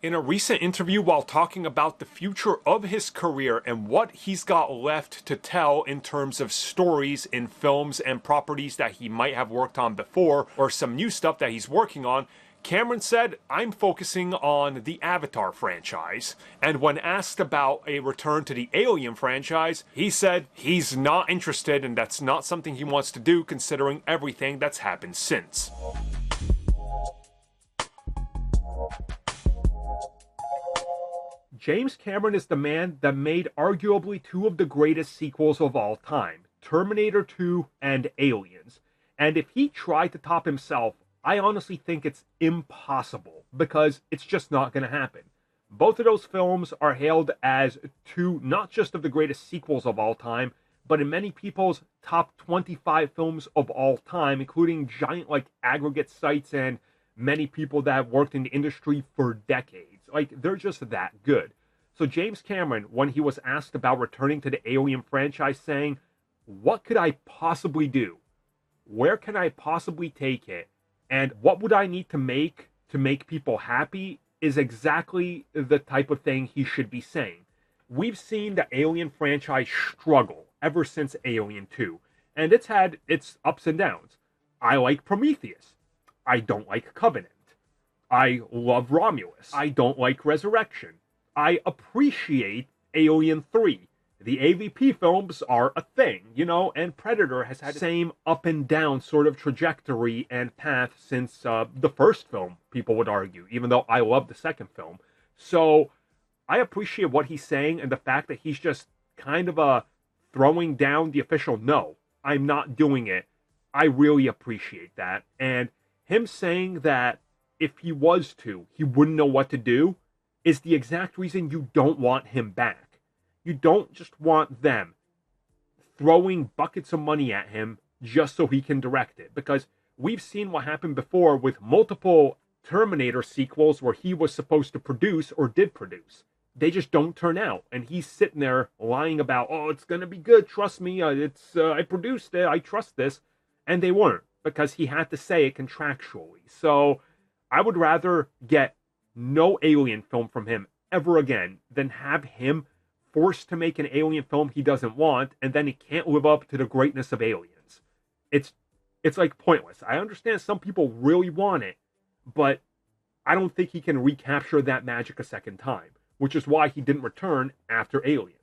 In a recent interview while talking about the future of his career and what he's got left to tell in terms of stories in films and properties that he might have worked on before or some new stuff that he's working on, Cameron said, "I'm focusing on the Avatar franchise." And when asked about a return to the Alien franchise, he said he's not interested and that's not something he wants to do considering everything that's happened since. James Cameron is the man that made arguably two of the greatest sequels of all time, Terminator 2 and Aliens. And if he tried to top himself, I honestly think it's impossible, because it's just not going to happen. Both of those films are hailed as two not just of the greatest sequels of all time, but in many people's top 25 films of all time, including giant aggregate sites and many people that have worked in the industry for decades. They're just that good. So James Cameron, when he was asked about returning to the Alien franchise, saying, "What could I possibly do? Where can I possibly take it? And what would I need to make people happy?" is exactly the type of thing he should be saying. We've seen the Alien franchise struggle ever since Alien 2, and it's had its ups and downs. I like Prometheus. I don't like Covenant. I love Romulus. I don't like Resurrection. I appreciate Alien 3. The AVP films are a thing, and Predator has had the same up and down sort of trajectory and path since the first film, people would argue, even though I love the second film. So I appreciate what he's saying and the fact that he's just kind of throwing down the official no, I'm not doing it. I really appreciate that. And him saying that if he was to, he wouldn't know what to do is the exact reason you don't want him back. You don't just want them throwing buckets of money at him just so he can direct it. Because we've seen what happened before with multiple Terminator sequels where he was supposed to produce or did produce. They just don't turn out. And he's sitting there lying about, "Oh, it's going to be good. Trust me. I produced it. I trust this." And they weren't, because he had to say it contractually. So I would rather get no Alien film from him ever again than have him forced to make an Alien film he doesn't want, and then he can't live up to the greatness of Aliens. It's pointless. I understand some people really want it, but I don't think he can recapture that magic a second time, which is why he didn't return after Alien.